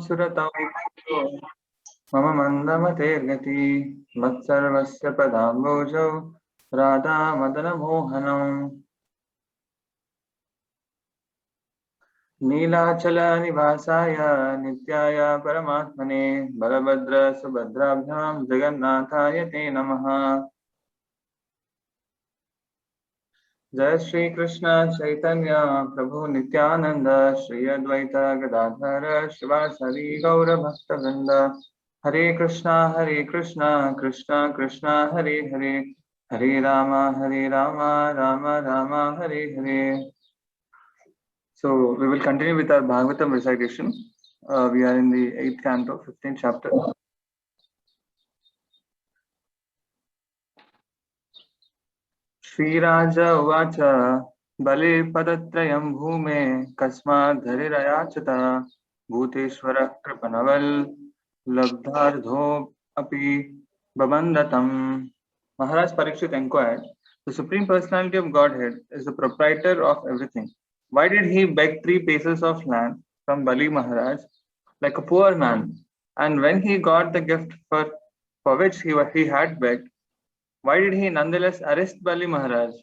सुरतां मम मन्दमतेर्गति मत्सर्वस्य पदाम्बोजौ राधा मदनमोहनम् नीलाचलनिवासाय नित्याय परमात्मने बलभद्रसुभद्राभ्यां जगन्नाथाय ते नमः। जय श्री कृष्ण चैतन्य प्रभु नित्यानंद श्री अद्वैत गदाधर शिवासादि गौर भक्तवृंद हरे Krishna Krishna Krishna Hare Hare Hare Ram Ram Ram Hare Hare. So we will continue with our Bhagavatam recitation. We are in the 8th canto, 15th chapter. Shriraj उवाच बले पदत्रयं भूमे कस्माद्धरिरयाच्युत भूतेश्वरः कृपणवल् लब्धार्धोऽपि बबन्धतम्. Maharaj Parikshit inquired, the Supreme Personality of Godhead is the proprietor of everything. Why did he beg 3 paces of land from Bali Maharaj like a poor man? And when he got the gift for which he had begged, why did he nonetheless arrest Bali Maharaj?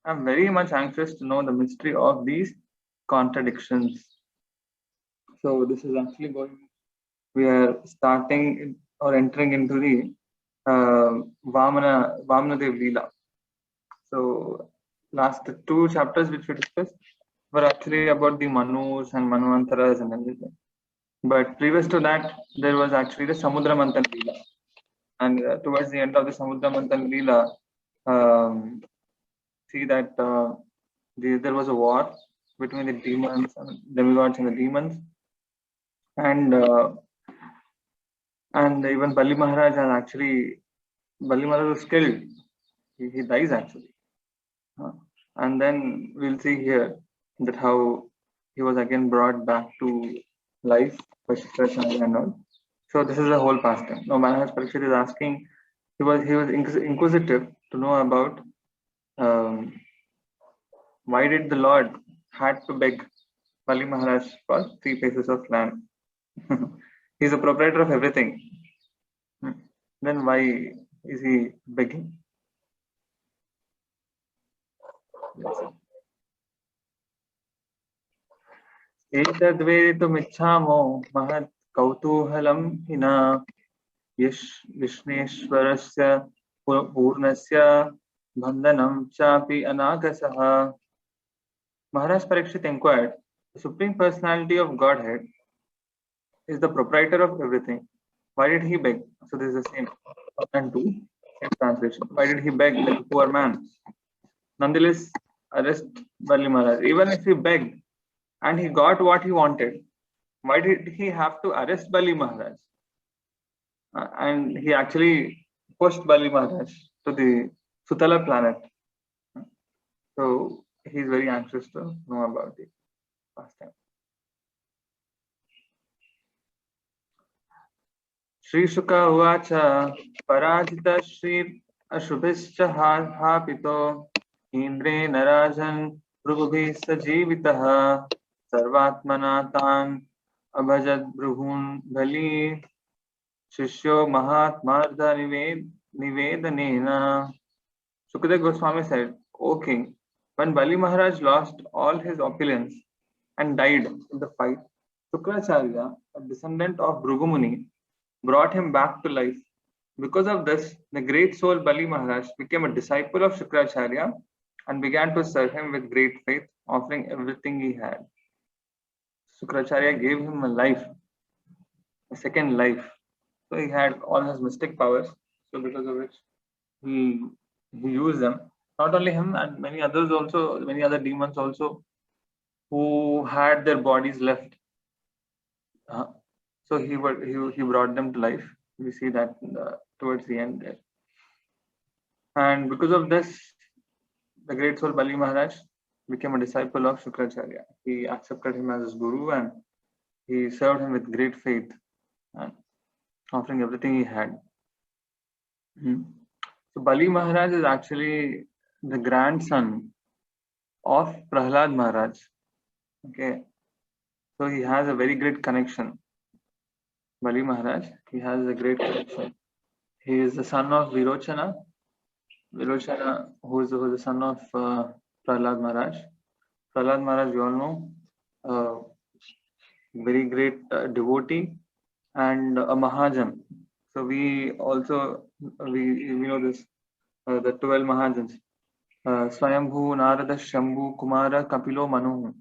I'm very much anxious to know the mystery of these contradictions. So this is actually we are starting or entering into the Vamana Dev Leela. So last 2 chapters which we discussed were actually about the Manus and Manvantaras and everything. But previous to that, there was actually the Samudra Manthan Leela. And towards the end of the Samudra Manthan Leela, see that there was a war between the demons and demigods and the demons, and even Bali Maharaj was killed. He dies actually, and then we'll see here that how he was again brought back to life by Shukracharya and all. So this is the whole pastime. Now Maharaj Parikshit is asking. He was inquisitive to know about why did the Lord had to beg Bali Maharaj for 3 paces of land. He's the proprietor of everything. Then why is he begging? एतद्वेदितुमिच्छामो महत् कौतूहलं हिना विष्णेश्वरस्य पूर्णस्य बन्धनं चापि अनागसः. Maharaj Parikshit inquired, the Supreme Personality of Godhead is the proprietor of everything. Why did he beg? So this is the same and two same translation. Why did he beg like a poor man? Nonetheless, arrest Bali Maharaj. Even if he begged and he got what he wanted, why did he have to arrest Bali Maharaj? And he actually pushed Bali Maharaj to the Sutala planet. So he's very anxious to know about it. Pastime. Shri Shuka Uvacha Parajita Shri Ashubhischa Hapito Indre Narajan Prabhubhi Sajivitaha Sarvatmanatan Abhajad Bruhun Bali Shishyo Mahatmartha Nivedanena. Sukadeva Goswami said, O king, when Bali Maharaj lost all his opulence and died in the fight, Shukracharya, a descendant of Bhrigu Muni, brought him back to life. Because of this, the great soul Bali Maharaj became a disciple of Shukracharya and began to serve him with great faith, offering everything he had. Shukracharya gave him a life, a second life. So he had all his mystic powers. So because of which he used them. Not only him and many others also, many other demons also, who had their bodies left. So he brought them to life. We see that towards the end there. And because of this, the great soul Bali Maharaj became a disciple of Shukracharya. He accepted him as his guru and he served him with great faith and offering everything he had. So Bali Maharaj is actually the grandson of Prahlad Maharaj. Okay. So he has a very great connection Bali Maharaj, he has a great collection. He is the son of Virochana. Virochana, who is the son of Prahlad Maharaj. Prahlad Maharaj, we all know, very great devotee and a Mahajan. So we also we know this the 12 Mahajans. Swayambhu, Narada, Shambhu, Kumara, Kapilo, Manu,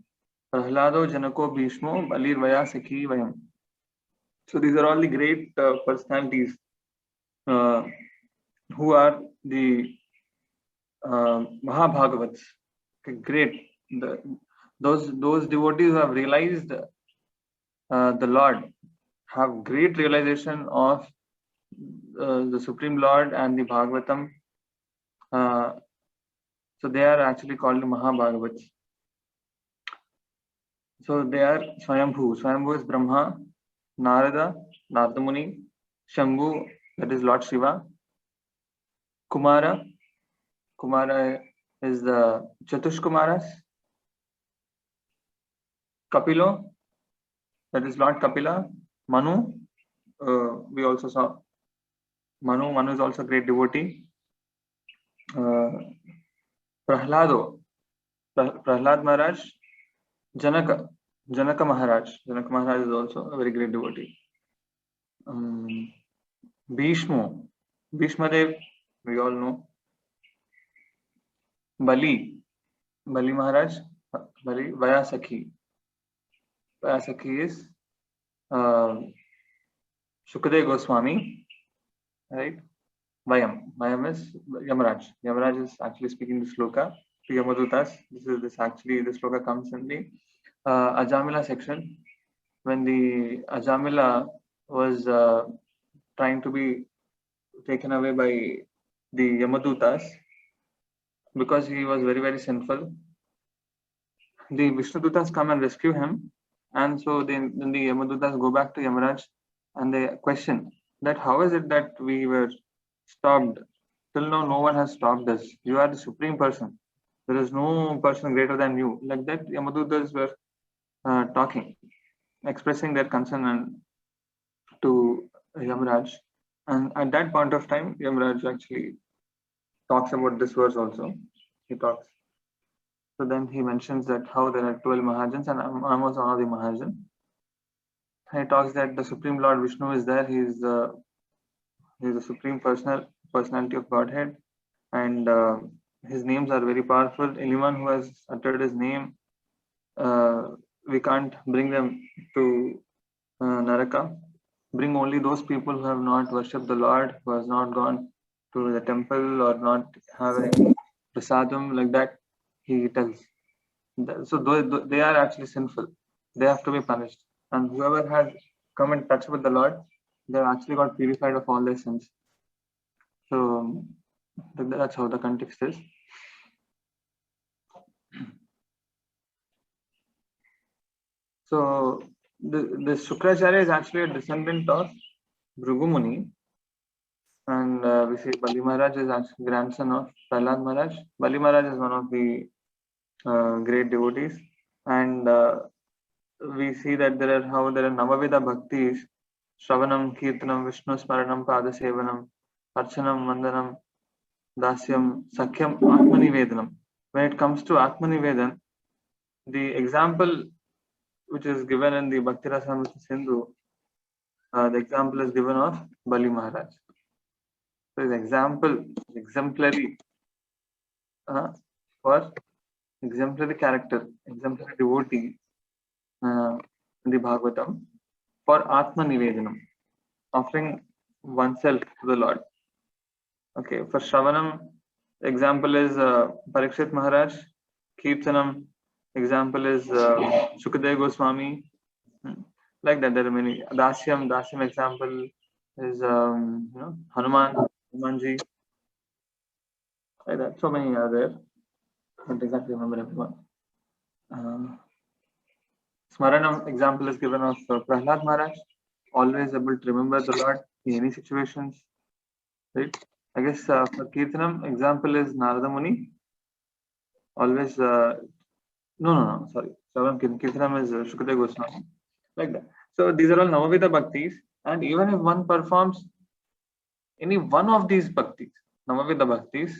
Prahlado, Janako, Bhishmo, Balir, Vaya, Sakhi, Vayam. So these are all the great personalities who are the Mahabhagavats. Okay, great. Those devotees who have realized the Lord, have great realization of the Supreme Lord and the Bhagavatam. So they are actually called Mahabhagavats. So they are Swayambhu. Swayambhu is Brahma, Narada, Narada Muni, Shambhu, that is Lord Shiva, Kumara. Kumara is the Chatushkumaras. Kapilo, that is Lord Kapila. Manu, we also saw Manu. Manu is also a great devotee. Prahlado, Prahlad Maharaj, Janaka Maharaj. Janaka Maharaj is also a very great devotee. Bhishma Dev, we all know. Bali Maharaj, Bali Vayasakhi. Vayasakhi is Shukadev Goswami, right? Vayam is Yamaraj. Yamaraj is actually speaking the sloka to Yamadutas. This sloka comes in the Ajamila section when the Ajamila was trying to be taken away by the Yamadutas because he was very, very sinful. The Vishnudutas come and rescue him, and so then the Yamadutas go back to Yamaraj and they question that how is it that we were stopped? Till now, no one has stopped us. You are the supreme person. There is no person greater than you. Like that, Yamadutas were talking, expressing their concern to Yamaraj. And at that point of time, Yamaraj actually talks about this verse also. He talks. So then he mentions that how there are 12 Mahajans and I'm also one of the Mahajan. He talks that the Supreme Lord Vishnu is there. He is the Supreme Personality of Godhead, and his names are very powerful. Anyone who has uttered his name, we can't bring them to Naraka. Bring only those people who have not worshipped the Lord, who has not gone to the temple or not have any prasadam like that. He tells. So they are actually sinful. They have to be punished. And whoever has come in touch with the Lord, they have actually got purified of all their sins. So that's how the context is. So the Shukracharya is actually a descendant of Bhrigu Muni, and we see Bali Maharaj is actually grandson of Prahlad Maharaj. Bali Maharaj is one of the great devotees, and we see that there are Navavida Bhaktis: Shravanam, Kirtanam, Vishnu Smaranam, Padasevanam, Archanam, Vandanam, Dasyam, Sakhyam, Atmanivedanam. When it comes to Atmanivedan, the example which is given in the Bhakti Rasamrita Sindhu, the example is given of Bali Maharaj. So his example, exemplary for exemplary character, exemplary devotee in the Bhagavatam for Atma Nivedanam, offering oneself to the Lord. Okay, for Shravanam, example is Parikshit Maharaj. Kirtanam, example is Shukadev Goswami. Like that, there are many. Dasyam example is Hanumanji. Like that, so many are there. I don't exactly remember everyone. Smaranam example is given of Prahlad Maharaj, always able to remember the Lord in any situations. Right? I guess for Kirtanam, example is Narada Muni. Always, sorry. Kirtanam is Shukadev Goswami. Like that. So these are all Navavida Bhaktis. And even if one performs any one of these bhaktis, Navavidha bhaktis,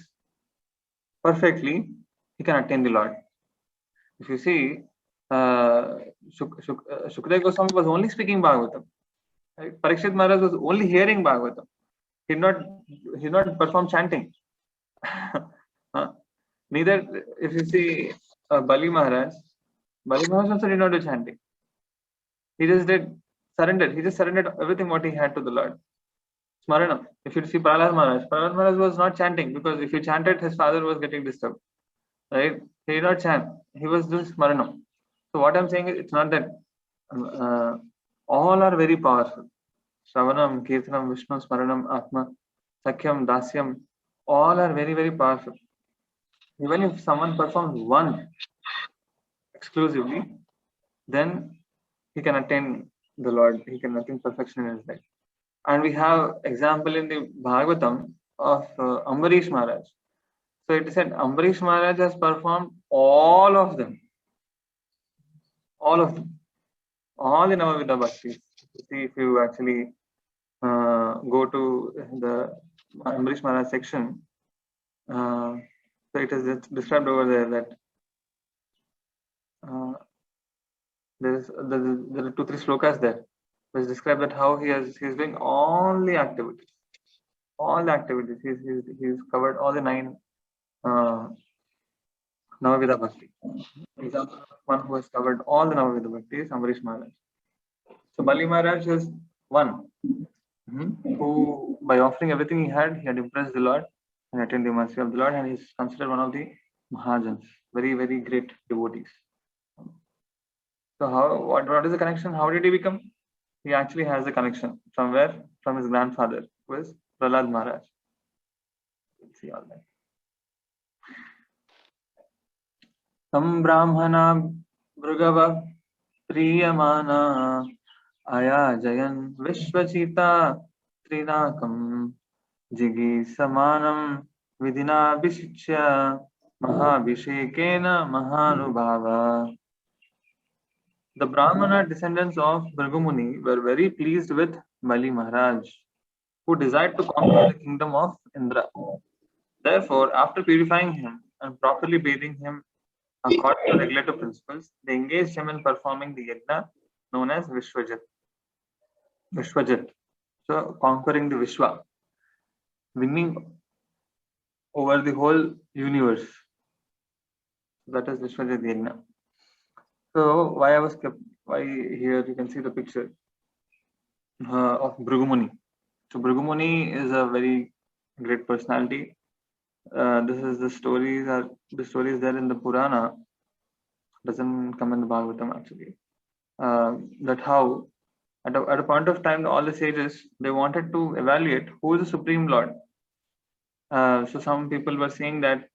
perfectly, he can attain the Lord. If you see, Shukadeva Goswami was only speaking Bhagavatam. Right? Parikshit Maharaj was only hearing Bhagavatam. He did not perform chanting. Neither, if you see Bali Maharaj also did not do chanting. He just did surrendered. He just surrendered everything what he had to the Lord. Smaranam. If you see Prahlad Maharaj was not chanting because if he chanted, his father was getting disturbed. Right? He did not chant. He was doing Smaranam. So what I'm saying is, it's not that all are very powerful. Shravanam, Kirtanam, Vishnu, Smaranam, Atma, Sakhyam, Dasyam, all are very, very powerful. Even if someone performs one exclusively, then he can attain the Lord. He can attain perfection in his life. And we have example in the Bhagavatam of Ambarish Maharaj. So it is said Ambarish Maharaj has performed all of them. All of them. All the Navavidha Bhaktis. See, if you actually go to the Ambarish Maharaj section, so it is described over there that there are 2-3 slokas there which describe that how he's doing all the activities. He's covered all the 9 Navavidha Bhakti. Example of one who has covered all the Navavidha Bhakti is Ambarish Maharaj. So Bali Maharaj is one who, by offering everything he had impressed the Lord and attained the mercy of the Lord, and he's considered one of the Mahajans, very, very great devotees. So what is the connection? How did he become? He actually has a connection from where? From his grandfather, who is Prahlad Maharaj. Let's see all that. Tam Brahmana Bhrugava Priyamana Aya Jayan Vishvachita Trinakam Jigi Samanam Vidina Bishya Mahabhishekena Mahanubhava. The Brahmana descendants of Bhrigumuni were very pleased with Bali Maharaj, who desired to conquer the kingdom of Indra. Therefore, after purifying him and properly bathing him according to regulative principles, they engaged him in performing the yajna known as Vishwajit. So, conquering the Vishwa, winning over the whole universe. That is Vishwajit yajna. So, why here you can see the picture of Bhrigumuni. So, Bhrigumuni is a very great personality. This is the stories there in the Purana, doesn't come in the Bhagavatam actually. That how at a point of time all the sages, they wanted to evaluate who is the Supreme Lord. So some people were saying that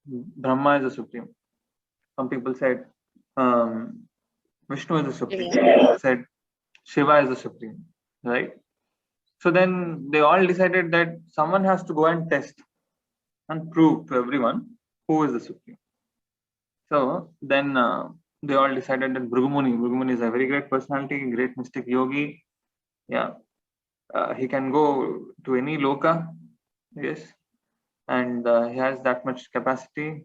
Brahma is the Supreme. Some people said Vishnu is the Supreme. Some people said Shiva is the Supreme. Right? So then they all decided that someone has to go and test and prove to everyone who is the Supreme. So then they all decided that Bhrigumuni is a very great personality, great mystic yogi. Yeah, he can go to any loka, yes, and he has that much capacity.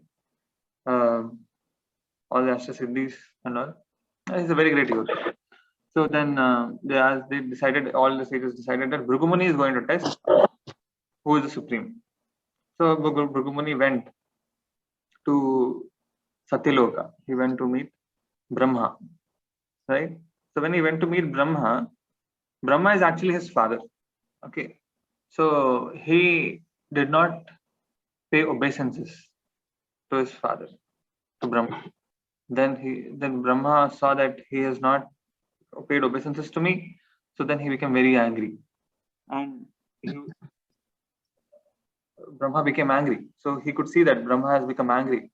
All the Ashtasiddhis and all. He's a very great yogi. So then all the sages decided that Bhrigumuni is going to test who is the Supreme. So Bhrigumuni went to Satyaloka. He went to meet Brahma, right? So when he went to meet Brahma is actually his father. Okay, so he did not pay obeisances to his father, to Brahma. Then Brahma saw that he has not paid obeisances to me, so then he became very angry, and Brahma became angry. So he could see that Brahma has become angry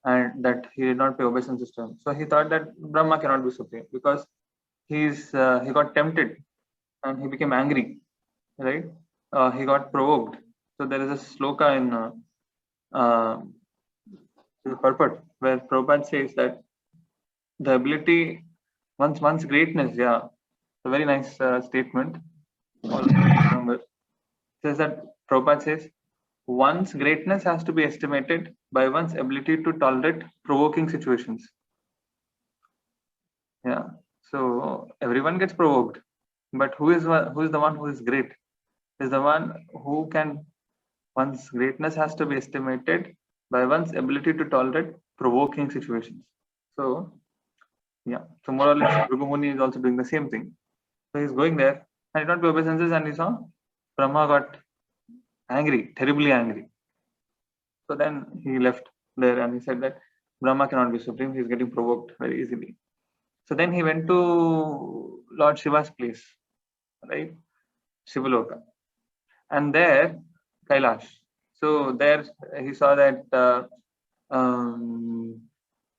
and that he did not pay obeisances to him. So he thought that Brahma cannot be supreme because he got tempted and he became angry, right? He got provoked. So there is a sloka in the purport where Prabhupada says that the ability, one's greatness, yeah, it's a very nice statement. all remember. Says that Prabhupada says, one's greatness has to be estimated by one's ability to tolerate provoking situations. Yeah. So everyone gets provoked, but who is the one who is great? Is the one who can. One's greatness has to be estimated by one's ability to tolerate provoking situations. So yeah. So more or less, Bhrigu Muni is also doing the same thing. So he's going there and he did not be obeisances, and he saw Brahma got angry, terribly angry. So then he left there and he said that Brahma cannot be supreme. He's getting provoked very easily. So then he went to Lord Shiva's place, right? Shivaloka. And there, Kailash. So there he saw that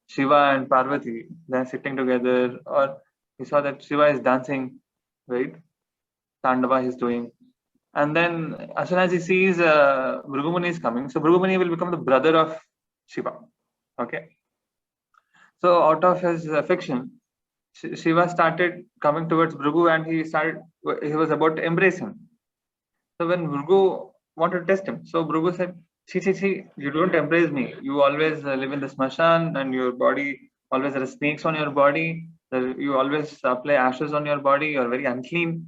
Shiva and Parvati, they're sitting together, or he saw that Shiva is dancing, right? Tandava he's doing. And then as soon as he sees Bhrigu Muni is coming, so Bhrigu Muni will become the brother of Shiva. Okay. So out of his affection, Shiva started coming towards Bhrigu and he was about to embrace him. So when Bhrigu wanted to test him, so Bhrigu said, see, you don't embrace me. You always live in the smashan and your body, always there are snakes on your body. You always apply ashes on your body. You're very unclean.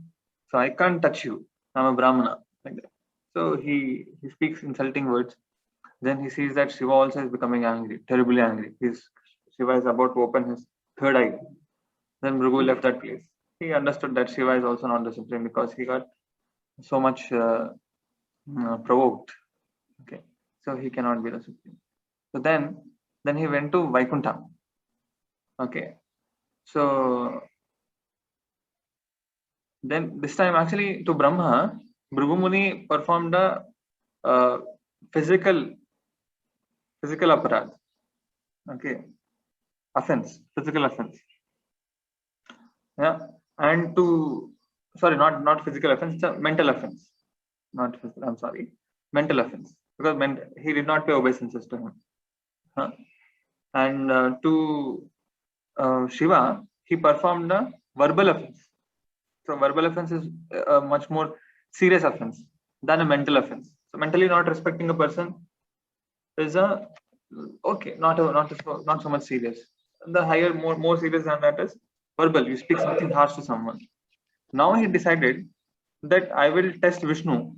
So I can't touch you. I'm a Brahmana. Like that. So he speaks insulting words. Then he sees that Shiva also is becoming angry, terribly angry. Shiva is about to open his third eye. Then Bhrigu left that place. He understood that Shiva is also not the supreme because he got so much provoked. Okay, so he cannot be the supreme. So then he went to Vaikuntha. Okay, so then this time actually to Brahma, Bhrigu Muni performed a physical aparadh. Okay, physical offense. Yeah, and not physical offense, it's a mental offense. Not physical, I'm sorry, mental offense, because he did not pay obeisances to him. Huh? And to Shiva, he performed a verbal offense. So verbal offense is a much more serious offense than a mental offense. So mentally not respecting a person is a okay, not so much serious. The higher, more serious than that is verbal. You speak something harsh to someone. Now he decided that I will test Vishnu.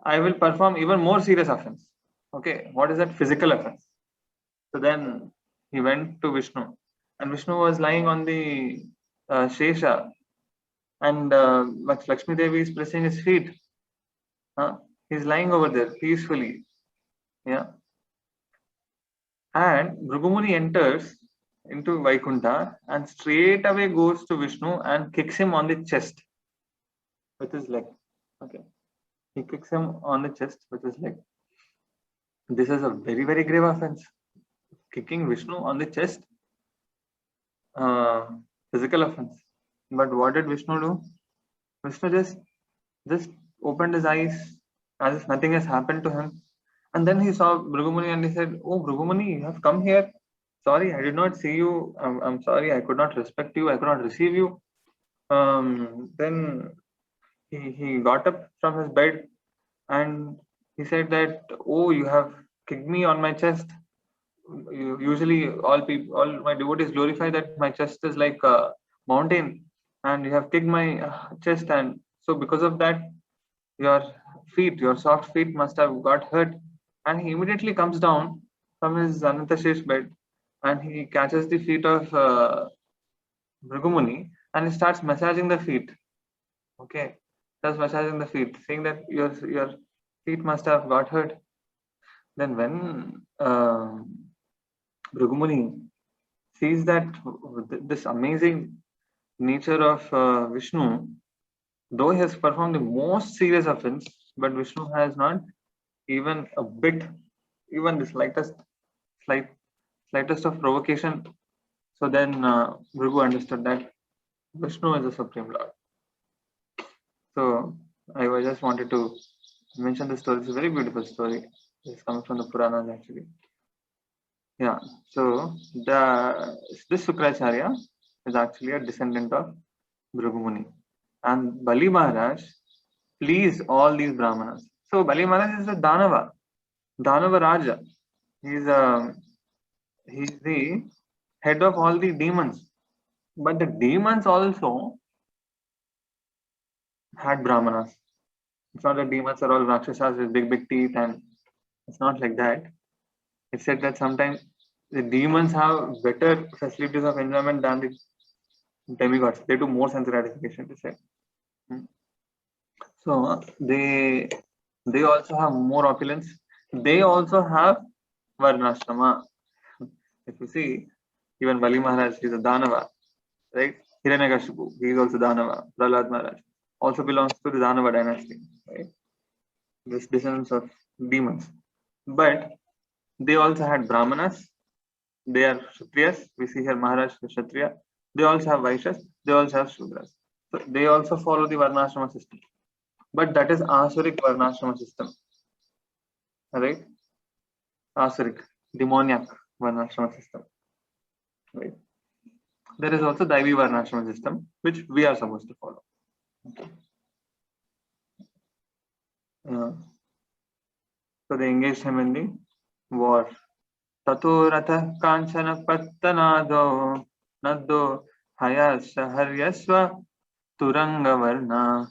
I will perform even more serious offense. Okay, what is that? Physical offense. So then he went to Vishnu, and Vishnu was lying on the Shesha, and Lakshmi Devi is pressing his feet. He's lying over there peacefully. Yeah. And Bhrigu Muni enters into Vaikuntha and straight away goes to Vishnu and kicks him on the chest with his leg. Okay. He kicks him on the chest with his leg. This is a very, very grave offense. Kicking Vishnu on the chest, physical offense. But what did Vishnu do? Vishnu just opened his eyes as if nothing has happened to him. And then he saw Bhrigu Muni and he said, "Oh, Bhrigu Muni, you have come here. Sorry, I did not see you. I'm sorry, I could not respect you. I could not receive you." Then he got up from his bed and he said that, "Oh, you have kicked me on my chest. Usually all my devotees glorify that my chest is like a mountain, and you have kicked my chest, and so because of that, your soft feet must have got hurt." And he immediately comes down from his Anantashesh bed and he catches the feet of Bhrigu Muni and he starts massaging the feet. Okay, starts massaging the feet, saying that your feet must have got hurt. Then when Bhrigu Muni sees that this amazing nature of Vishnu, though he has performed the most serious offense, but Vishnu has not even a bit, even the slightest of provocation. So then Bhrigu understood that Vishnu is the Supreme Lord. So I just wanted to mention the story. It's a very beautiful story. It's coming from the Puranas actually. Yeah. So this Sukracharya is actually a descendant of Bhrigu Muni. And Bali Maharaj please all these Brahmanas. So Bali Maharaj is a Danava Raja. He's the head of all the demons. But the demons also had Brahmanas. It's not that demons are all Rakshasas with big teeth, and it's not like that. It's said that sometimes the demons have better facilities of enjoyment than the demigods. They do more sense gratification, to say. So they also have more opulence. They also have Varnashrama. If you see, even Bali Maharaj is a Danava, right? Hiranyakashipu, he is also Danava. Prahlad Maharaj also belongs to the Danava dynasty, right? This descendants of demons. But they also had Brahmanas. They are Kshatriyas. We see here Maharaj is Kshatriya. They also have Vaishyas. They also have Shudras. So they also follow the Varnashrama system. But that is Asuric Varnashrama system. Right? Asuric, demoniac Varnashrama system. Right? There is also Daivi Varnashrama system, which we are supposed to follow. Okay. So they engaged him in the war. Tato ratha kanchana pattanado naddo hayasya haryasva turanga varna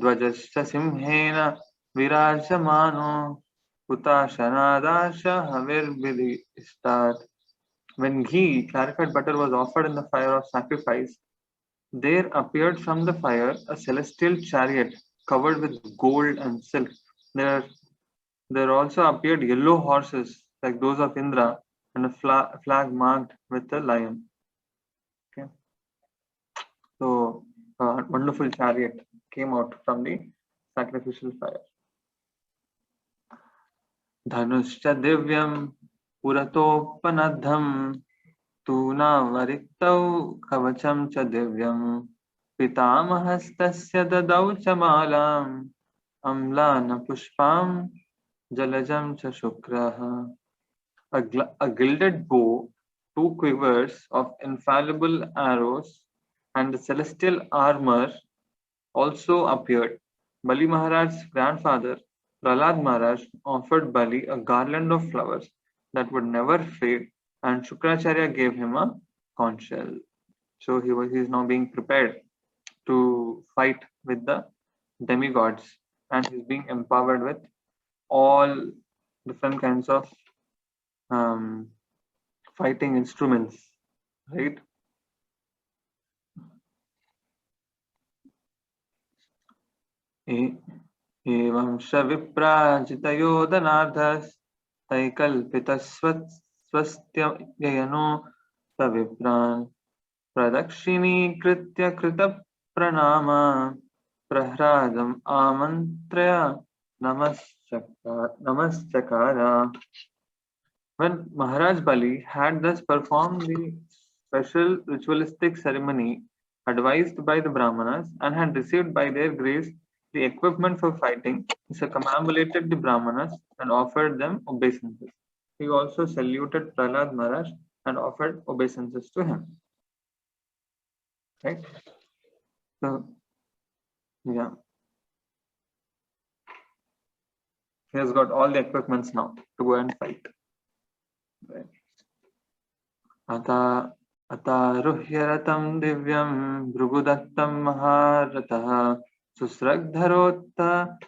dvajasya simhena virajamano utashanadasha havir istat. When ghee, clarified butter, was offered in the fire of sacrifice, there appeared from the fire a celestial chariot covered with gold and silk. There also appeared yellow horses like those of Indra and a flag marked with a lion. Okay. So a wonderful chariot came out from the sacrificial fire. Dhanuscha divyam puratopanaddham tūnavariktau kavacham cha divyam pitamahastasya dadau cha malam amlana pushpam jalajam cha shukraha. A gilded bow, 2 quivers of infallible arrows, and the celestial armor also appeared. Bali Maharaj's grandfather, Prahlad Maharaj, offered Bali a garland of flowers that would never fade, and Shukracharya gave him a conch shell. So he is now being prepared to fight with the demigods, and he's being empowered with all different kinds of fighting instruments, right? Evam shaviprajitayo danardhas taikalpitasvastyayano savipran pradakshini kritya krita pranama prahradam amantraya namaschakara. When Maharaj Bali had thus performed the special ritualistic ceremony advised by the Brahmanas and had received by their grace the equipment for fighting, he circumambulated the Brahmanas and offered them obeisances. He also saluted Prahlad Maharaj and offered obeisances to him. Right? So, yeah. He has got all the equipments now to go and fight. Right. Ataruhya ratam divyam Bhrugudattam Maharatah Susragdharotta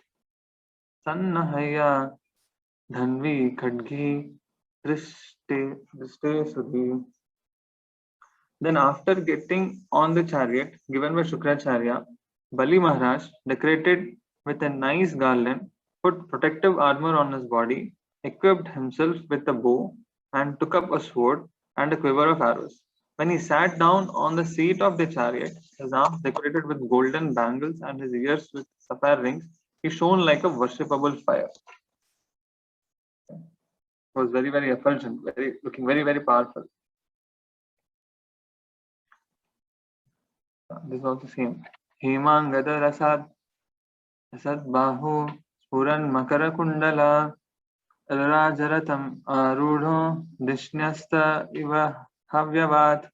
Sannahaya Dhanvi Khadgi Drishte Sudhi. Then after getting on the chariot given by Shukracharya, Bali Maharaj, decorated with a nice garland, put protective armor on his body, equipped himself with a bow, and took up a sword and a quiver of arrows. When he sat down on the seat of the chariot, his arms decorated with golden bangles and his ears with sapphire rings, he shone like a worshipable fire. It was very, very effulgent, looking very, very powerful. This is also same. Hemangada Rasad Bahu Puran Makara Kundala Rajaratam Arudho Dishnyasta Iva Havyavat.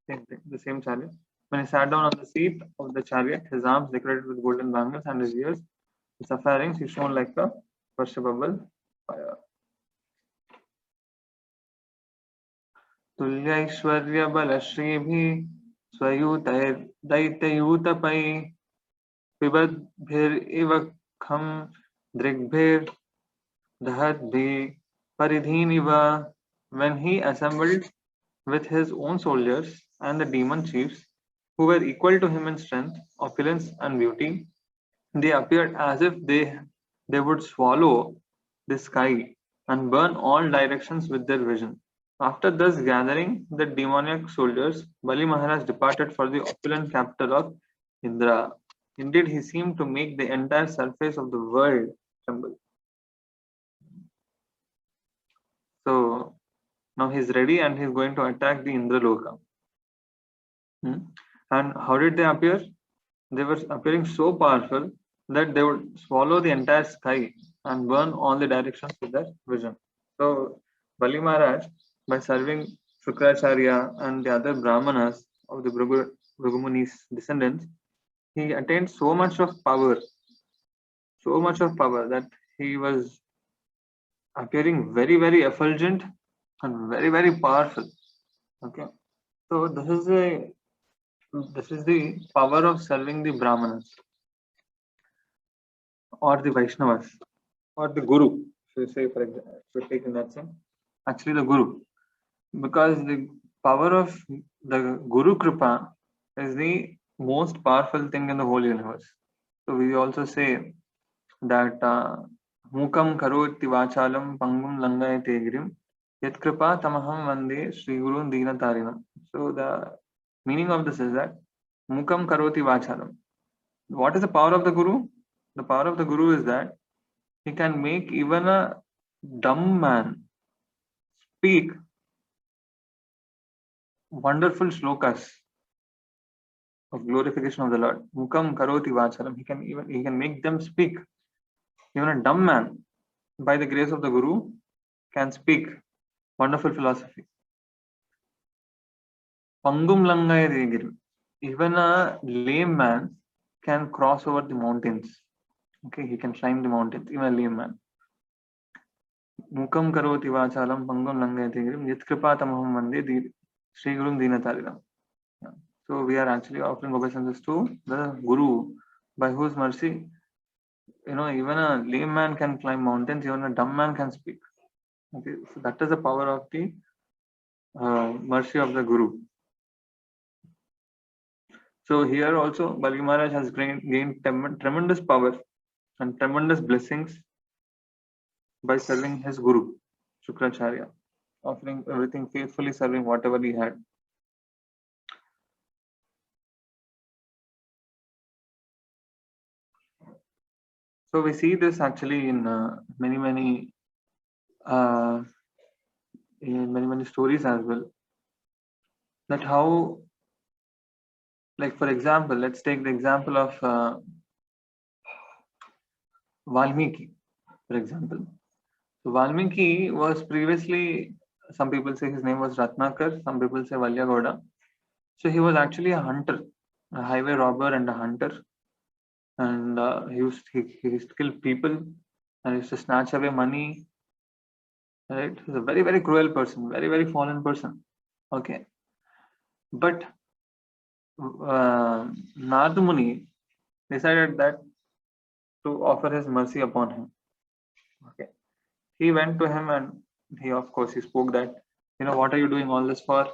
Same thing, the same chariot. When he sat down on the seat of the chariot, his arms decorated with golden bangles and his ears sufferings, he shone like a worshipable fire. तुल्यैश्वर्य बलश्रीभिः स्वयूतैर्दैत्ययूतपै पिबद्भिरिव खं दृग्भिर्दहद्भिः परिधीनिव. When he assembled with his own soldiers and the demon chiefs, who were equal to him in strength, opulence, and beauty, they appeared as if they would swallow the sky and burn all directions with their vision. After thus gathering the demoniac soldiers, Bali Maharaj departed for the opulent capital of Indra. Indeed, he seemed to make the entire surface of the world tremble. So now he's ready and he's going to attack the Indraloka. And how did they appear? They were appearing so powerful that they would swallow the entire sky and burn all the directions with their vision. So Bali Maharaj, by serving Shukracharya and the other Brahmanas of the Bhrugumuni's descendants, he attained so much of power that he was appearing very, very effulgent and very, very powerful. Okay, so this is the power of serving the Brahmanas or the Vaishnavas or the Guru. So say, for example, if we take in that sense, actually the Guru, because the power of the Guru Kripa is the most powerful thing in the whole universe. So we also say that Mukam karoti vachalam pangum langayate girim yat kripa tamaham vande Sri Guru Dina Tarinam. So the meaning of this is that Mukam karoti vachalam. What is the power of the Guru? The power of the Guru is that he can make even a dumb man speak wonderful shlokas of glorification of the Lord. Mukam karoti vachalam. He can make them speak. Even a dumb man, by the grace of the Guru, can speak wonderful philosophy. Pangum langaya. Even a lame man can cross over the mountains. Okay, he can climb the mountains. Even a lame man. Mukam karoti vachalam pangum langayate girim yat kripa tamaham vande Sri Guru Dina Tarinam. So we are actually offering obeisances to the Guru, by whose mercy, even a lame man can climb mountains, even a dumb man can speak. Okay, so that is the power of the mercy of the Guru. So here also Bali Maharaj has gained tremendous power and tremendous blessings by serving his Guru, Shukracharya, offering everything faithfully, serving whatever he had. So we see this actually in many stories as well. That how, like for example, let's take the example of Valmiki, for example. So Valmiki was previously, some people say his name was Ratnakar, some people say Valyagoda. So he was actually a hunter, a highway robber and a hunter. And he used to kill people and he used to snatch away money. Right? He's a very, very cruel person, very, very fallen person. Okay. But Narada Muni decided that to offer his mercy upon him. Okay. He went to him and he spoke that, what are you doing all this for?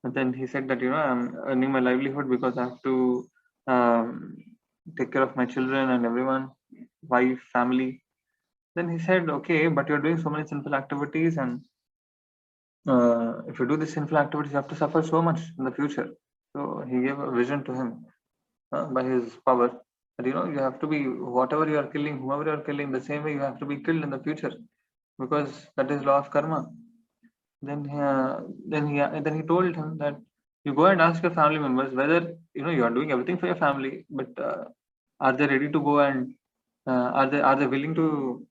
And then he said that, I'm earning my livelihood because I have to take care of my children and everyone, wife, family. Then he said, okay, but you're doing so many sinful activities, and if you do these sinful activities, you have to suffer so much in the future. So he gave a vision to him by his power that, you have to be, whatever you are killing, whoever you are killing, the same way you have to be killed in the future, because that is law of karma. Then he told him that you go and ask your family members whether you are doing everything for your family, but are they ready to go and are they willing to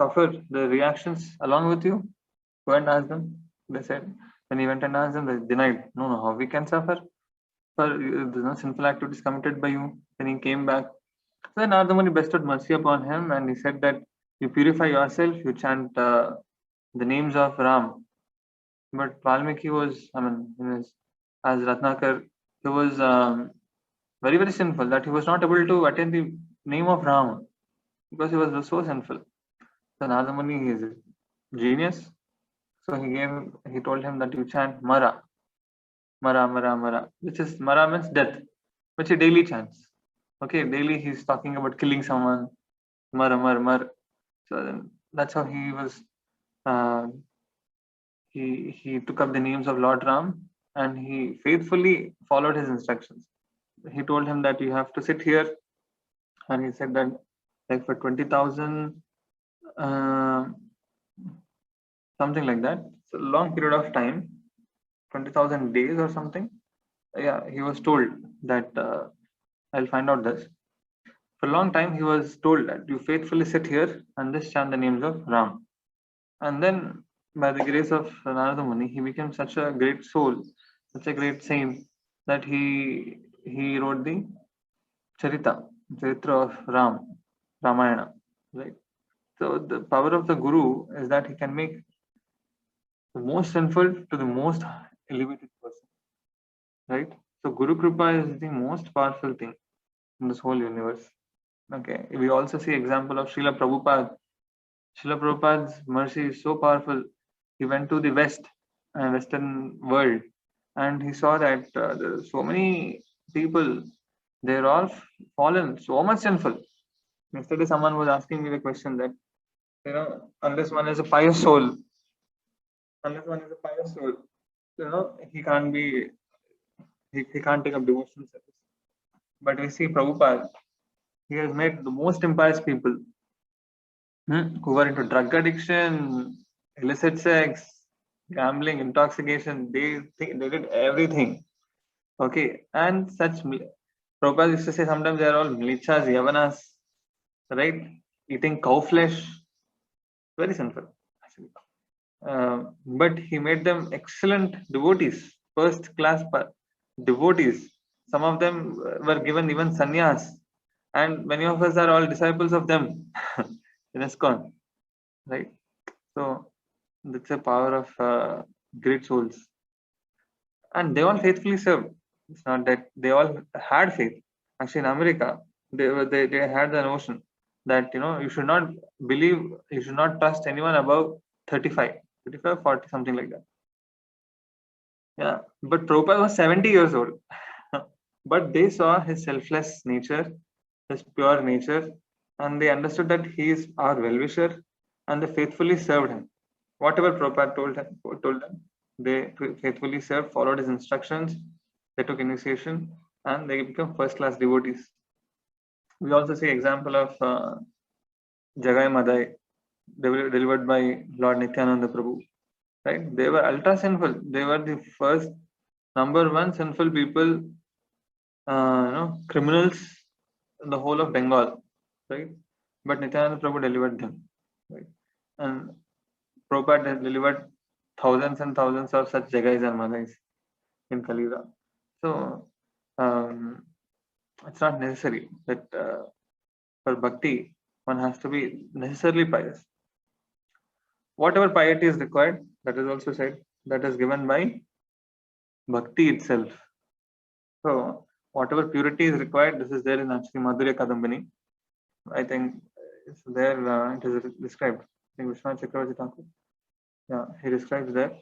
suffer the reactions along with you? Go and ask them. They said. When he went and asked them, they denied. No, how we can suffer for sinful activities committed by you? Then he came back Then Narada Muni bestowed mercy upon him, and he said that you purify yourself, you chant the names of Ram. But Valmiki was, I mean, as Ratnakar, he was very, very sinful, that he was not able to attain the name of Ram because he was so sinful. So Narada Muni is a genius. So he told him that you chant Mara, Mara, Mara, Mara, which is Mara means death, which he daily chants. Okay, daily he's talking about killing someone, Mar, Mar, Mar. So then that's how he was. Uh, he took up the names of Lord Ram and he faithfully followed his instructions. He told him that you have to sit here, and he said that like for 20,000, uh, something like that. It's a long period of time, 20,000 days or something. Yeah, he was told that I'll find out this. For a long time, he was told that you faithfully sit here and just chant the names of Ram. And then, by the grace of Narada Muni, he became such a great soul, such a great saint, that he wrote the Charitra of Ramayana, right? So the power of the Guru is that he can make the most sinful to the most elevated person, right? So Guru Kripa is the most powerful thing in this whole universe. Okay, we also see example of Srila Prabhupada. Srila Prabhupada's mercy is so powerful. He went to the Western world, and he saw that there are so many people. They're all fallen, so much sinful. Yesterday, someone was asking me the question that unless one is a pious soul, he can't be, he can't take up devotional service. But we see Prabhupada, he has made the most impious people who were into drug addiction, illicit sex, gambling, intoxication. They did everything. Okay, and Prabhupada used to say sometimes they are all mlichas, yavanas, right? Eating cow flesh, very sinful actually. But he made them excellent devotees, first class devotees. Some of them were given even sannyas, and many of us are all disciples of them in ISKCON, right? So that's the power of great souls, and they all faithfully served. It's not that they all had faith. Actually, in America, they had the notion that you should not believe, you should not trust anyone above 35, 35, 40, something like that. Yeah, but Prabhupada was 70 years old. But they saw his selfless nature, his pure nature, and they understood that he is our well-wisher, and they faithfully served him. Whatever Prabhupada told them, they faithfully served, followed his instructions, they took initiation, and they become first-class devotees. We also see example of Jagai Madai, delivered by Lord Nityananda Prabhu. Right? They were ultra sinful. They were the first number one sinful people, criminals in the whole of Bengal, right? But Nityananda Prabhu delivered them, right? And Prabhupada has delivered thousands and thousands of such Jagais and Madais in Kaliuga. So it's not necessary that for bhakti one has to be necessarily pious. Whatever piety is required, that is also said, that is given by bhakti itself. So whatever purity is required, this is there in actually Madhurya Kadambini. I think it's there, it is described. I think Vishwanath Chakravarti Thakur. Yeah, he describes there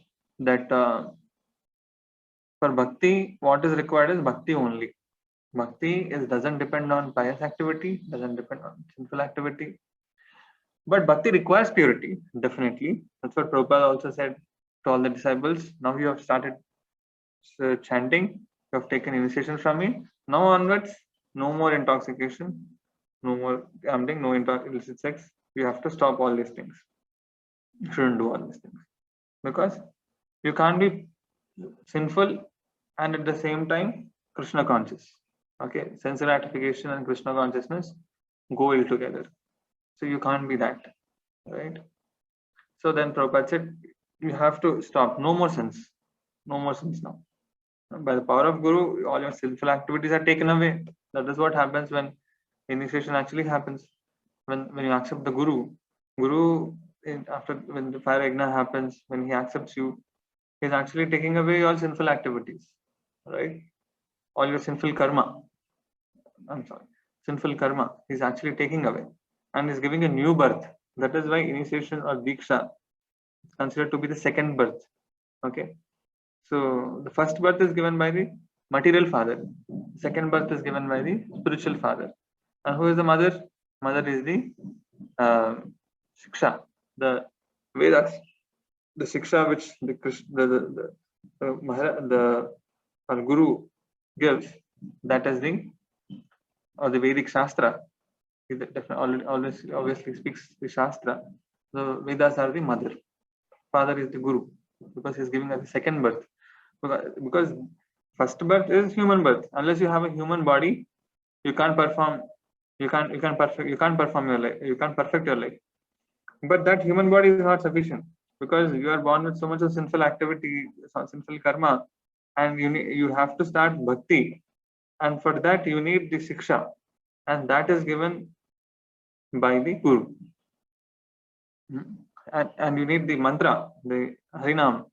that for bhakti, what is required is bhakti only. Bhakti doesn't depend on pious activity, doesn't depend on sinful activity. But bhakti requires purity, definitely. That's what Prabhupada also said to all the disciples. Now you have started chanting, you have taken initiation from me. Now onwards, no more intoxication, no more gambling, no illicit sex. You have to stop all these things. You shouldn't do all these things. Because you can't be sinful and at the same time Krishna conscious. Okay, sense gratification and Krishna consciousness go ill together. So you can't be that, right? So then Prabhupada said, you have to stop. No more sins. No more sins now. By the power of Guru, all your sinful activities are taken away. That is what happens when Initiation actually happens when you accept the Guru. After when the fire yajna happens, when he accepts you, he's actually taking away all sinful activities, right? All your sinful karma. I'm sorry, sinful karma. He's actually taking away, and is giving a new birth. That is why initiation or diksha is considered to be the second birth. Okay, so the first birth is given by the material father. Second birth is given by the spiritual father. And who is the mother? Mother is the Shiksha, the Vedas, the Shiksha which the our Guru gives. That is the Vedic Shastra. He definitely obviously speaks the Shastra. The Vedas are the mother. Father is the Guru because he's giving us the second birth. Because first birth is human birth. Unless you have a human body, you can't perform. You can't perform your life. You can't perfect your life. But that human body is not sufficient because you are born with so much of sinful activity, sinful karma, and you have to start bhakti, and for that you need the shiksha, and that is given by the Guru. And you need the mantra, the Harinam,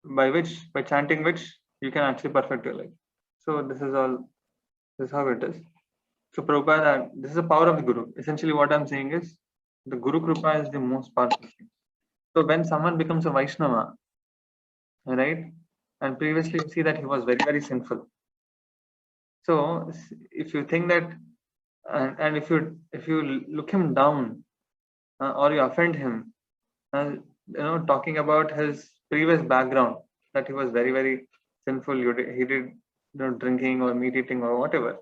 by chanting which you can actually perfect your life. So this is how it is. So Prabhupada, this is the power of the Guru. Essentially what I'm saying is the Guru Kripa is the most powerful thing. So when someone becomes a Vaishnava, right, and previously you see that he was very, very sinful. So if you think that, and if you look him down or you offend him, talking about his previous background, that he was very, very sinful, he did drinking or meat eating or whatever,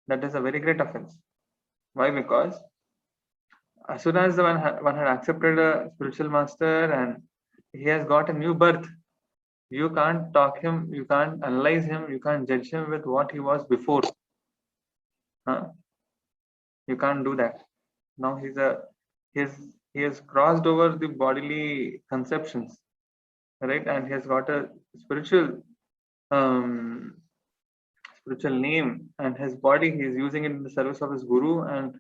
that is a very great offense. Why? Because as soon as one had accepted a spiritual master and he has got a new birth, you can't talk him, you can't analyze him, you can't judge him with what he was before. You can't do that. Now he has crossed over the bodily conceptions, right? And he has got a spiritual name, and his body he is using it in the service of his Guru and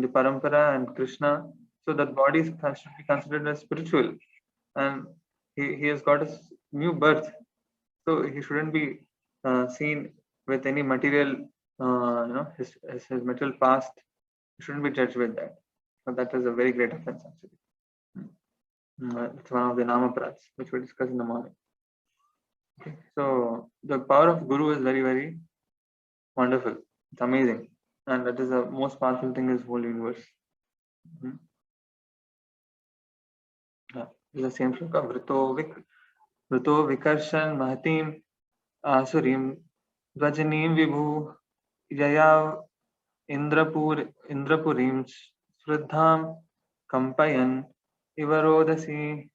the Parampara and Krishna. So that body should be considered as spiritual, and he has got a new birth. So he shouldn't be seen with any material, his material past. He shouldn't be judged with that. So that is a very great offense actually. It's one of the Namaprats which we discuss in the morning. Okay. So the power of Guru is very, very wonderful. It's amazing. And that is the most powerful thing in this whole universe. It's the same shloka. Vrito Vikarshan Mahatim Asurim Dvajanim Vibhu Yaya Indrapurim Sridham Kampayan Ivarodasi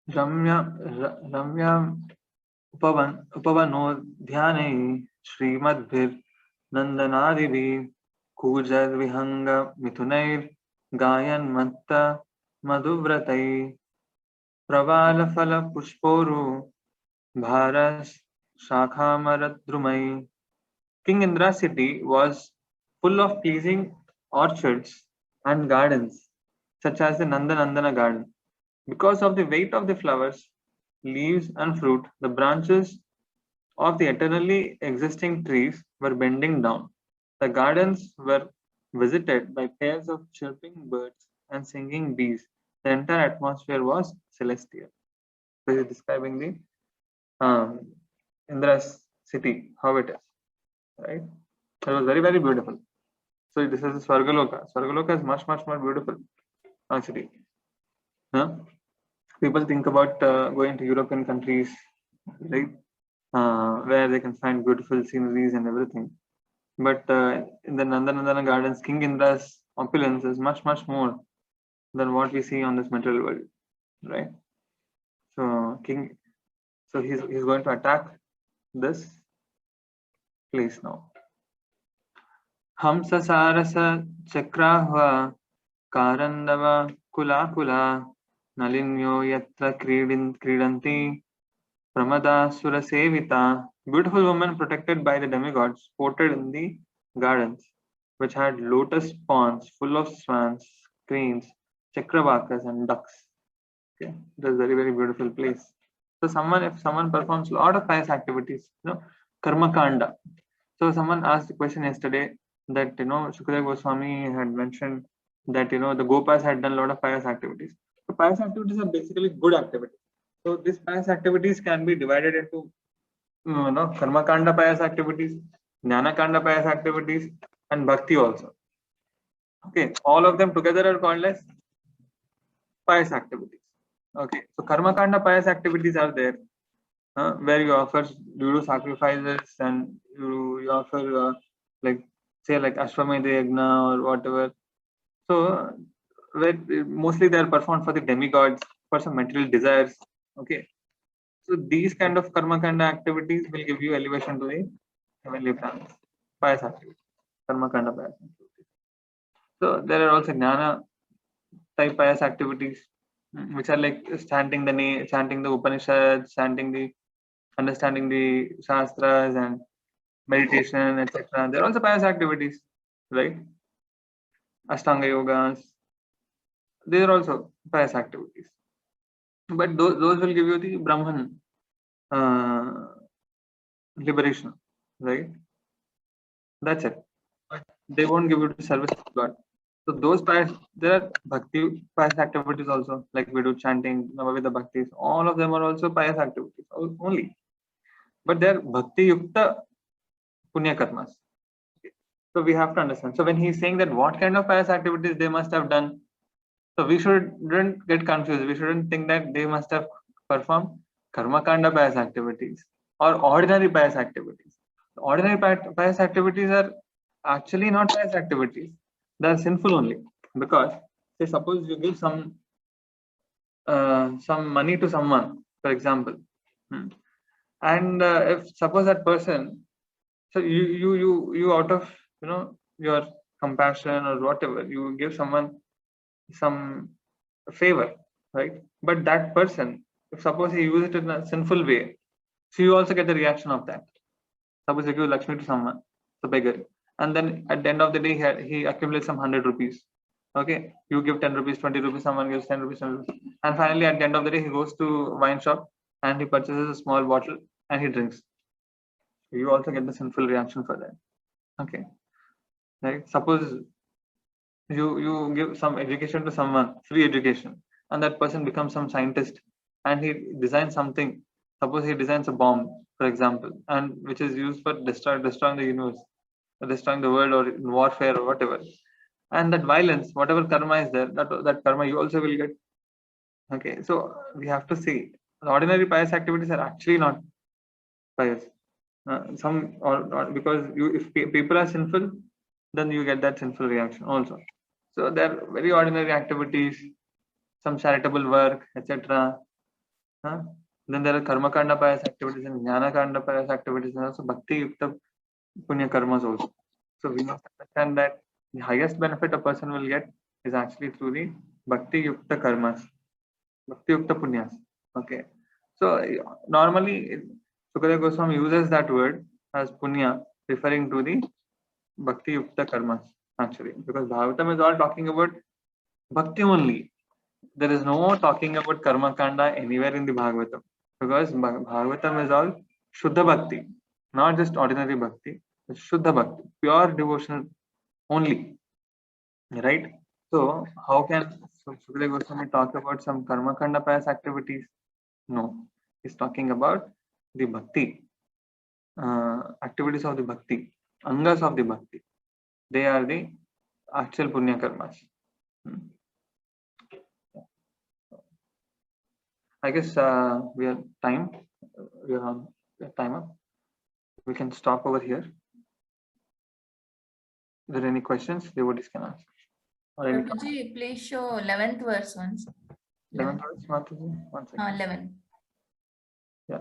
Ramya Upavano Dhyane Srimadbhir Nandanadivi Kujad Vihanga Mitunair Gayan Matta Madhuvratai Pravala Fala Pushporu Bharas Shakhamaradrumai. King Indra's city was full of pleasing orchards and gardens, such as the Nandanandana garden. Because of the weight of the flowers, leaves, and fruit, the branches of the eternally existing trees were bending down. The gardens were visited by pairs of chirping birds and singing bees. The entire atmosphere was celestial. This is describing the Indra's city, how it is, right? It was very, very beautiful. So this is Swargaloka. Swargaloka is much, much more beautiful, actually. People think about going to European countries, right? Where they can find beautiful sceneries and everything. But in the Nandanandana gardens, King Indra's opulence is much, much more than what we see on this material world, right? So he's going to attack this place now. Hamsa Sarasa Chakrahva Karandava Kula Kula Nalinyo Yatra Kridanti Pramada Surasevita. Beautiful woman protected by the demigods, sported in the gardens. which had lotus ponds full of swans, cranes, chakravakas, and ducks. Okay, it was a very, very beautiful place. So if someone performs a lot of pious activities, karma kanda. So someone asked the question yesterday that Shukadeva Goswami had mentioned that the Gopas had done a lot of pious activities. So pious activities are basically good activities. So these pious activities can be divided into karma kanda pious activities, jnana kanda pious activities, and bhakti also. Okay, all of them together are called as pious activities. Okay, so karma kanda pious activities are there where you do sacrifices and you offer like Ashwamedha Yagna or whatever. So mostly they are performed for the demigods, for some material desires. Okay, so these kind of karma kanda activities will give you elevation to the heavenly planets. Pious activities, karma kanda pious activities. So there are also jnana type pious activities, which are like chanting the Upanishads, understanding the shastras and meditation, etc. There are also pious activities, right? Ashtanga yogas. These are also pious activities. But those will give you the Brahman liberation, right? That's it. They won't give you the service of God. So those pious, there are bhakti pious activities also, like we do chanting, Navavidha bhaktis. All of them are also pious activities only. But they are bhakti yukta punya karmas. So we have to understand. So when he's saying that what kind of pious activities they must have done, so we shouldn't get confused. We shouldn't think that they must have performed karma kanda pious activities or ordinary pious activities. Ordinary pious activities are actually not pious activities. They are sinful only, because say suppose you give some money to someone, for example, and if suppose that person, so you out of your compassion or whatever, you give someone some favor, right? But that person, if suppose he uses it in a sinful way, so you also get the reaction of that. Suppose you give Lakshmi to someone, the beggar, and then at the end of the day he accumulates some 100 rupees. Okay, you give 10 rupees, 20 rupees, someone gives 10 rupees, 10 rupees, and finally at the end of the day he goes to a wine shop and he purchases a small bottle and he drinks. You also get the sinful reaction for that. Okay, right? Suppose you give some education to someone, free education, and that person becomes some scientist and he designs something. Suppose he designs a bomb, for example, and which is used for destroying the universe, or destroying the world, or in warfare or whatever. And that violence, whatever karma is there, that karma you also will get. Okay, so we have to see the ordinary pious activities are actually not pious. Because if people are sinful, then you get that sinful reaction also. So there are very ordinary activities, some charitable work, etc. Then there are karma kanda pious activities and jnana kanda pious activities, and also bhakti yukta punya karmas also. So we must understand that the highest benefit a person will get is actually through the bhakti yukta karmas, bhakti yukta punyas. Okay. So normally Shukadeva Goswami uses that word as punya, referring to the bhakti yukta karmas actually, because Bhagavatam is all talking about bhakti only. There is no talking about karma kanda anywhere in the Bhagavatam, because Bhagavatam is all Shuddha Bhakti, not just ordinary bhakti, it's Shuddha Bhakti, pure devotion only, right? So how can Shukadeva Goswami talk about some karma kanda pious activities? No, he's talking about the bhakti, activities of the bhakti, angas of the bhakti. They are the actual punya karmas. I guess we are time. We are on time up. We can stop over here. Is there any questions devotees can ask? Prabhuji, please show 11th verse once. 11th verse, Mataji? 1 second. 11. Yeah,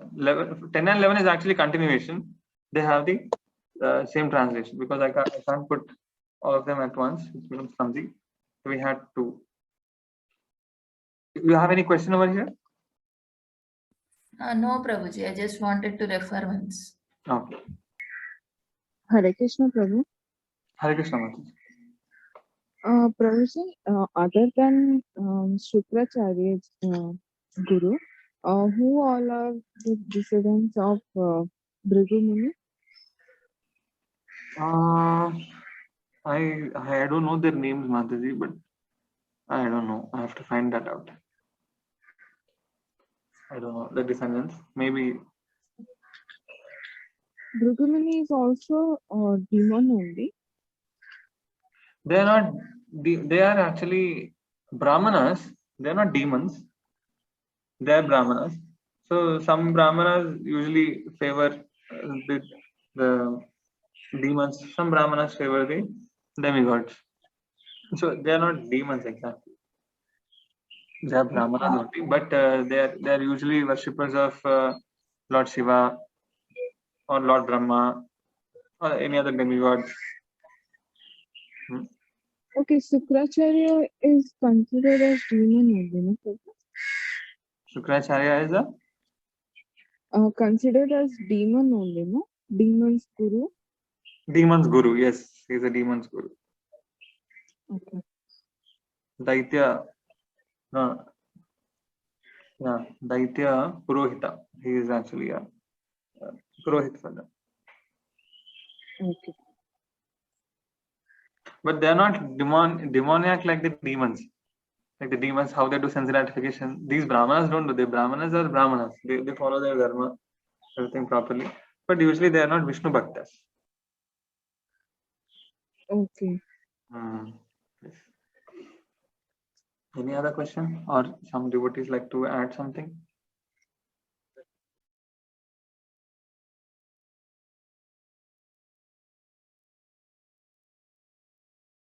10 and 11 is actually continuation. They have the same translation, because I can't put all of them at once. It becomes clumsy. So we had to. You have any question over here? No, Prabhuji. I just wanted to refer once. Okay. Hare Krishna, Prabhu. Hare Krishna Mataji. Prabhuji, other than Shukracharya's guru, who all are the descendants of Bhrigu Muni? I don't know their names, Mataji, but I don't know. I have to find that out. I don't know the descendants. Maybe Bhrigu Muni is also demon only. they are not. They are actually Brahmanas. They are not demons. They are Brahmanas. So some Brahmanas usually favor the demons. Some Brahmanas favor the demigods. So they are not demons exactly. They are Brahmanas only, but they are usually worshippers of Lord Shiva or Lord Brahma or any other demigods. Okay, Shukracharya is considered as demon only, no? Shukracharya is a Considered as demon only, no? Demon's guru. demon's guru. Yes, he is a demon's guru. Okay. Daitya, yeah, Daitya Purohita. He is actually a Purohit for them. Okay. But they are not demoniac like the demons. Like the demons, how they do sense gratification. These Brahmanas don't do. The Brahmanas are Brahmanas. They follow their dharma, everything properly. But usually they are not Vishnu Bhaktas. Okay. Yes. Any other question? Or some devotees like to add something?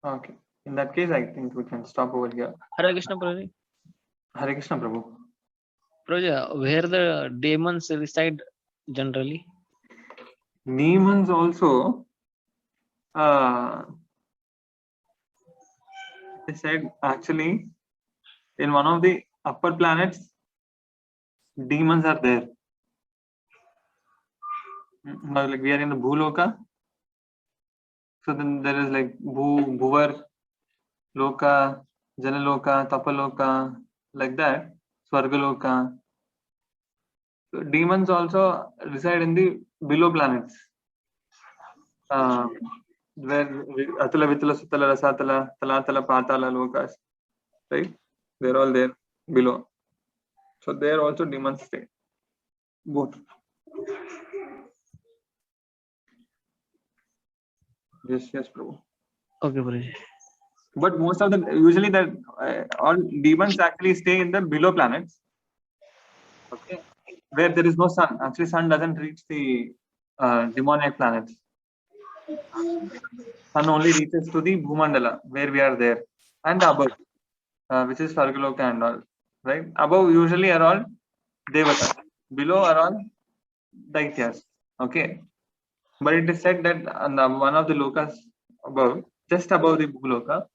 Okay. In that case, I think we can stop over here. Hare Krishna Prabhuji. Hare Krishna Prabhu. Prabhuji, where the demons reside generally? Demons also, they said actually in one of the upper planets, demons are there. Like we are in the Bhuloka. So then there is like Bhuvar, Loka, Janaloka, Tapaloka, like that, Swargaloka. So demons also reside in the below planets. Where Atala, Vitala, Sutala, Rasatala, Talatala, Patala, Lokas, right? They're all there below. So there also demons stay. Both. Yes, Prabhu. Okay, Prabhuji. But most of the usually that all demons actually stay in the below planets. Okay, where there is no sun. Actually, sun doesn't reach the demoniac planets. Sun only reaches to the Bhumandala, where we are there, and above, which is Svargaloka and all. Right? Above usually are all Devatas. Below are all Daityas. Okay. But it is said that on one of the lokas above, just above the Bhuloka,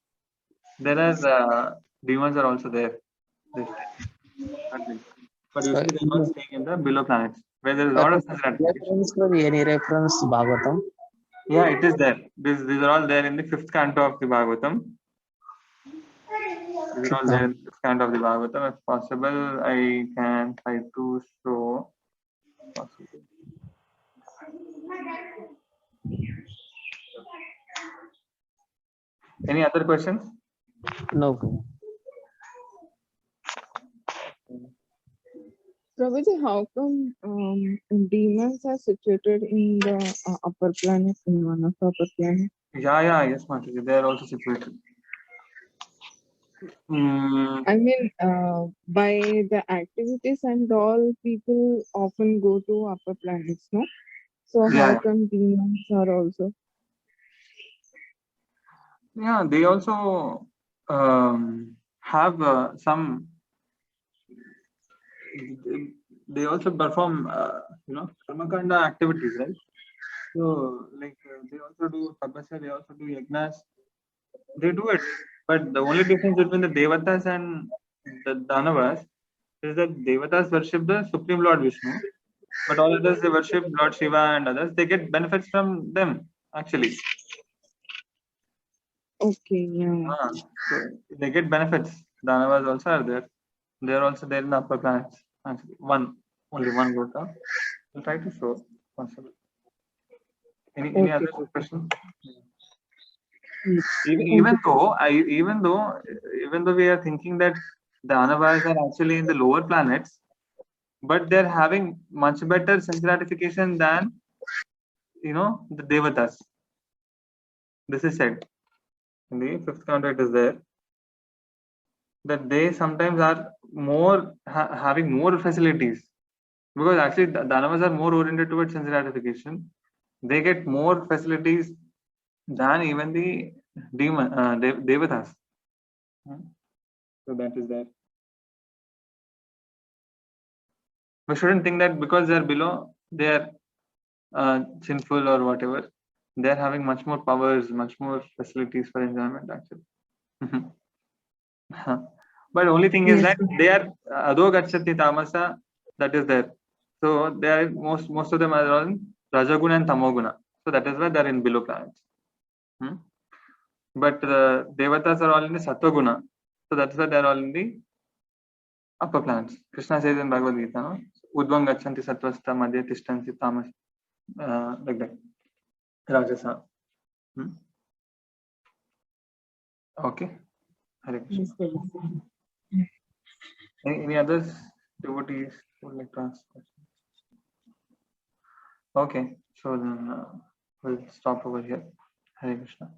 there are demons are also there. But usually they are not staying in the below planets, where there is a lot of sense gratification. Any reference Bhagavatam? Yeah, it is there. These are all there in the 5th canto of the Bhagavatam. These are all there in the 5th canto of the Bhagavatam. If possible, I can try to show. Possible. Any other questions? No. Prabhuji, how come demons are situated in the upper planet, in one of the upper planets? Yes, Mataji, they are also situated. I mean, by the activities and all, people often go to upper planets, no? So how come demons are also? Yeah, they also have some. They also perform, karmakanda activities, right? So, like they also do tapasya, they also do yajnas. They do it, but the only difference between the devatas and the danavas is that devatas worship the Supreme Lord Vishnu, but all others they worship Lord Shiva and others. They get benefits from them actually. Okay, yeah. So they get benefits. Danavas also are there. They are also there in the upper planets. Actually, only one Lota. We'll try to show possible. Any Okay. other question? Mm. Even though we are thinking that the Anavas are actually in the lower planets, but they're having much better sense gratification than the Devatas. This is said in the fifth contract is there that they sometimes are more having more facilities, because actually the Danavas are more oriented towards sense gratification. They get more facilities than even the Devatas. So that is there. We shouldn't think that because they're below, they're sinful or whatever. They're having much more powers, much more facilities for enjoyment actually. But only thing is Yes, that they are adho gacchati tamasa, that is there. So they are most of them are all in Rajaguna and Tamoguna. So that is why they are in below planets. But Devatas are all in the Sattva-guna. So that's why they are all in the upper planets. Krishna says in Bhagavad Gita, no? Udvam gachanti sattvastha madhya tishtanti tamas. Like that. Rajasa. Okay. Hare Krishna. yes, Prabhu. Any others devotees would like to ask questions? Okay. So then we'll stop over here. Hare Krishna.